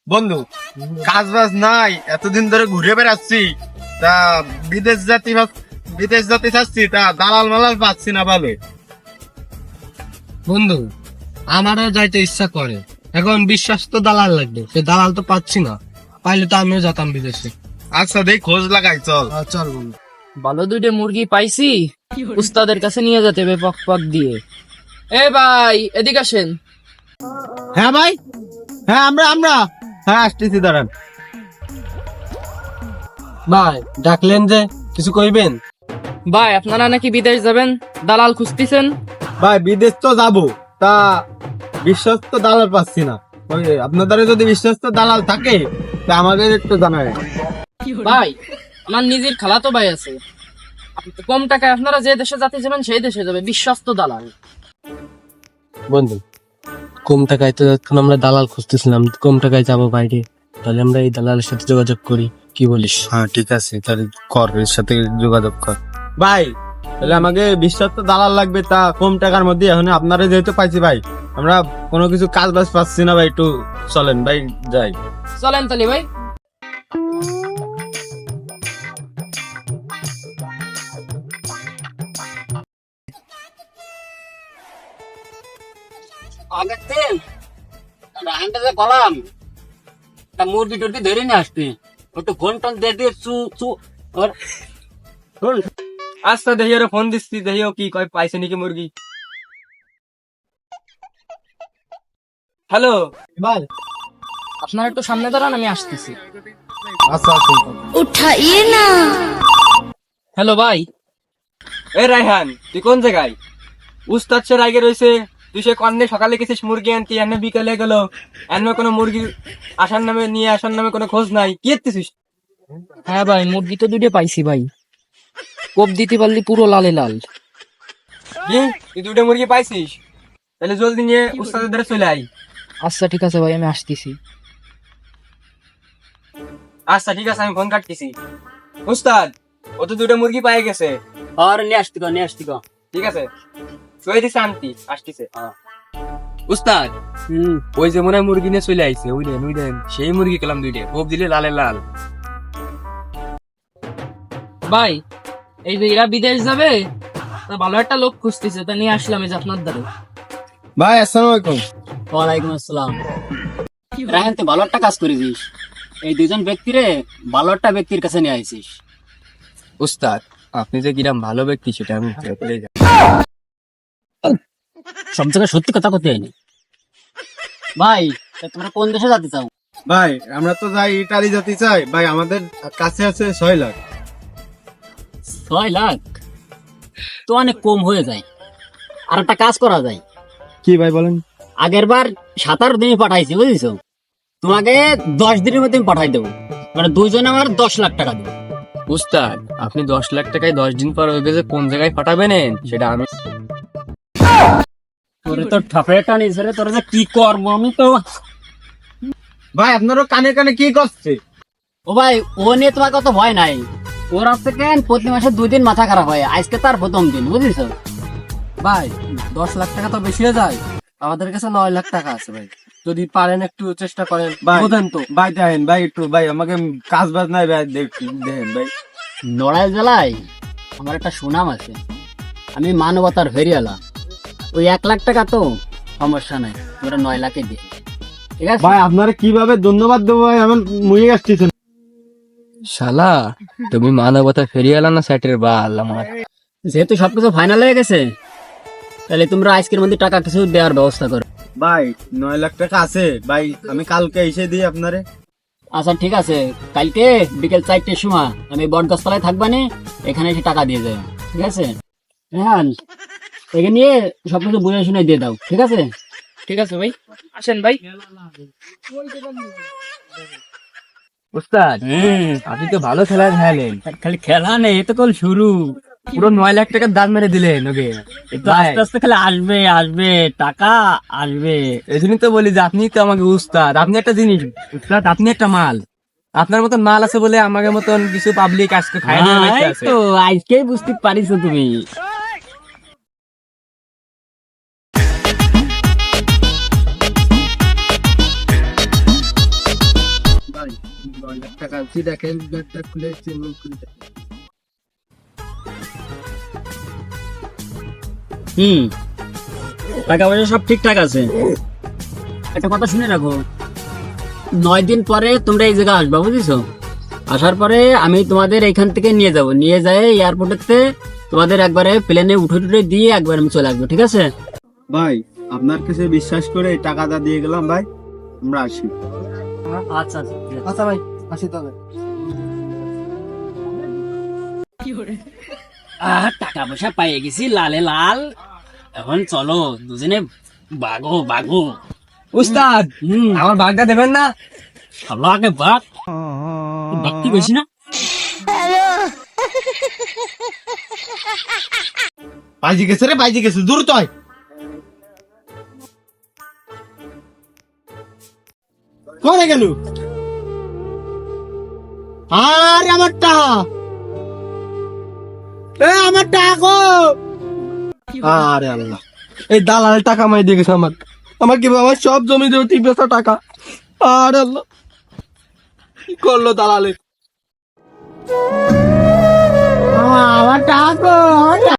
বন্ধু, কাজ বাজ নাই, এতদিন ধরে ঘুরে বেড়াচ্ছি, তা বিদেশ যেতে চাচ্ছি, তা দালাল মালাল পাচ্ছি না ভালো। বন্ধু, আমারও যাইতে ইচ্ছা করে, এখন বিশ্বস্ত দালাল লাগবে, সে দালাল তো পাচ্ছি না। পাইলে তো আমিও যেতাম বিদেশে। আচ্ছা, দেখ খোঁজ লাগাই, চল। চল বন্ধু। ভালো দুইটা মুরগি পাইছি, উস্তাদের কাছে নিয়ে যেতে হবে পক পক দিয়ে। এ ভাই, এদিকে আসেন। হ্যাঁ ভাই, হ্যাঁ আমরা হ্যাঁ আসতেছি, দাঁড়ান। ভাই ডাকলেন যে, কিছু কইবেন? ভাই, আপনারা নাকি বিদেশ যাবেন, দালাল খুঁজতেছেন? ভাই বিদেশ তো যাবো, তা বিশ্বস্ত দালাল পাচ্ছি না। ওই আপনাদের যদি বিশ্বস্ত দালাল থাকে তা আমাদের একটু জানায়। ভাই, আমার নিজের খালাতো ভাই আছে, আপনি তো কম টাকায় আপনারা যে দেশে যেতে যাবেন সেই দেশে যাবে, বিশ্বস্ত দালাল। বন্ধু, কম টাকায় তো এখন আমরা দালাল খুঁজতেছিলাম, কম টাকায় যাবো বাইরে, তাহলে আমরা এই দালালের সাথে যোগাযোগ করি, কি বলিস? হ্যাঁ ঠিক আছে, তাহলে কর, এর সাথে যোগাযোগ কর। ভাই তাহলে আমাকে বিশ্বস্ত দালাল লাগবে, তা কম টাকার মধ্যে। এখন আপনারা যেহেতু পাইছি ভাই, আমরা কোনো কিছু কাজ বাজ পাচ্ছি না ভাই, একটু চলেন ভাই যাই। চলেন তাহলে ভাই। মুরগি টুরগি ধরে নিয়ে আসতে একটু ফোন টোন দিয়ে দিয়ে আচ্ছা, দেখি ওরা ফোন দিচ্ছি, দেখি ও কি কয়, পাইছে নাকি মুরগি। হ্যালো ভাই আপনারা একটু সামনে দাঁড়ান, আমি আসতেছি। আচ্ছা আচ্ছা। उठाइए ना। হ্যালো ভাই। এ রায়হান, তুই কোন জায়গায়? উস্তাদ সে রাগে রয়েছে, তুই সে কন্যা সকালে গেছিস মুরগি আনতি, এনে বিকালে গেল, এনে কোনো মুরগি আসার নামে কোনো খোঁজ নাই, কি এসছিস? হ্যাঁ ভাই, মুরগি তো দুইটা পাইছি ভাই, কোপ দিতে পারলি পুরো লালে লাল। কি, তুই দুটো মুরগি পাইছিস? তাহলে জলদি নিয়ে উস্তাদের ধারে চলে আয়। আচ্ছা ঠিক আছে ভাই, আমি আসতেছি। আচ্ছা ঠিক আছে, আমি ফোন কাটতেছি। উস্তাদ, ও তো দুটো মুরগি পাই গেছে। আর নিয়ে আসতি গো ঠিক আছে, চলে দিছে আনতি, আসতেছে। উস্তাদ, ওই যে মনে হয় মুরগি নিয়ে চলে আইছে, ওই দেন সেই মুরগি খেলাম দুইটা, কোপ দিলে লালে লাল। ভাই, এই যে এরা বিদেশ যাবে, তা ভালো একটা লোক খুঁজতেছে, তা নিয়ে আসলাম এই যে আপনার দ্বারে। ভাই আসসালামু আলাইকুম। ওয়ালাইকুম আসসালাম। রাহেন, তুই ভালো একটা কাজ করেছিস, এই দুজন ব্যক্তিরে ভালো একটা ব্যক্তির কাছে নিয়ে আইছিস। উস্তাদ, আপনি যে কিরাম ভালো ব্যক্তি সেটা আমি ভেতরে জানি। সব জায়গায় সত্যি কথা করতে হয়নি। ভাই, তা তোমরা কোন দেশে যেতে চাও? ভাই আমরা তো যাই ইটালি যেতে চাই ভাই, আমাদের কাছে আছে 6 লাখ। 6 লাখ তো অনেক কম হয়ে যায়, আর একটা কাজ করা যায়। কি ভাই বলেন? আগের বার 17 দিনে পাঠাইছি, বুঝেছো? তোমাকে 10 দিনের মধ্যে আমি পাঠাই দেবো, মানে দুইজনে আমার 10 লাখ টাকা দেবো। উস্তাদ, আপনি 10 লাখ টাকায় 10 দিন পর হয়ে গেছে, কোন জায়গায় পাঠাবেন সেটা আমি। তোরে তো ঠাপড়ে টানিস রে, তোরা যে কি করবো আমি তো। ভাই আপনারও কানে কানে কি করছে? ও ভাই, ও নিয়ে তোমার কত ভয় নাই। ওর আসতে কেন প্রতি মাসে 2 দিন মাথা খারাপ হয়, আজকে তার প্রথম দিন, বুঝেছো? ভাই 10 লাখ টাকা তো বেশি হয়ে যায়, আমাদের কাছে 9 লাখ টাকা আছে ভাই, যদি পারেন একটু চেষ্টা করেন, ভাই বোঝেন তো। ভাই দেখেন ভাই, একটু ভাই আমাকে কাজ বাজ নাই ভাই, দেখেন ভাই। নড়াইল জেলায় আমার একটা সুনাম আছে, আমি মানবতার ফেরিয়ালা। ওই 1 লাখ টাকা তো সমস্যা নাই, তোরা 9 লাখে দিয়ে, ঠিক আছে? ভাই আপনারা কিভাবে ধন্যবাদ দেবো ভাই, আমার মুড়ি আসতেছেন। শালা, তুমি মানবতা ফেরিয়ে এলা না স্যাটের বাল আমার। যেহেতু সবকিছু ফাইনাল হয়ে গেছে, তাহলে তোমরা আজকের মধ্যে টাকা কিছু দেওয়ার ব্যবস্থা করো। ভাই 9 লাখ টাকা আছে ভাই, আমি কালকে এসে দিই আপনারে। আচ্ছা ঠিক আছে, কালকে বিকেল 4টের সময় আমি বটগাছতলায় থাকবানি, এখানে এসে টাকা দিয়ে যাবে, ঠিক আছে? হ্যাঁ, এখানে নিয়ে সবকিছু বুঝে শুনে দিয়ে দাও, ঠিক আছে? ঠিক আছে ভাই, আসেন ভাই। উস্তাদ, আপনি তো ভালো খেলা খেলেন। খালি খেলা নেই, এ তো কল শুরু। পুরো 9 লাখ টাকার দাম মেরে দিলেন ওকে। একটু আস্তে আস্তে খালি আসবে আসবে টাকা আসবে। এই জন্যই তো বলি যে আপনি তো আমাকে উস্তাদ, আপনি একটা জিনিস উস্তাদ, আপনি একটা মাল। আপনার মতন মাল আছে বলে আমাকে মতন কিছু পাবলিক আজকে খায় না বেঁচে আছে। তো আজকেই বুঝতে পারিস তুমি। 9 লাখ টাকা আনছি, দেখেন ব্যাগটা খুলে চেন খুলে দেখেন। টাকা পয়সা সব ঠিকঠাক আছে। একটা কথা শুনে রাখো, 9 দিন পরে তোমরা এই জায়গায় আসবা, বুঝেছো? আসার পরে আমি তোমাদের এখান থেকে নিয়ে যাব, নিয়ে যায় এয়ারপোর্টেতে তোমাদের একবারে প্লেনে উঠে টুটে দিয়ে একবার আমি চলে আসবো, ঠিক আছে? ভাই আপনার কাছে বিশ্বাস করে এই টাকাটা দিয়ে গেলাম ভাই, আমরা আসি। আচ্ছা আচ্ছা ঠিক আছে। আচ্ছা ভাই, আসি তবে। টাকা পয়সা পাইয়ে গেছি লালে লাল, এখন চলো দুজনে বাগো বাগো। উস্তাদ, আমার বাগটা দেবেন না? ভালো আগে বাঘ বাঘটি বেশি না। বাইজি গেছে রে, বাইজি গেছে, দূর তয়। কোনে গেল? আর আমার টাকা, আমার টাকা গো। আরে আল্লাহ, এই দালাল টাকা মাই দিয়ে গেছে আমার কি আমার সব জমি দেবো 3 টাকা। আর আল্লাহ, কি করলো দালালে? আমার টাকা গো, আমার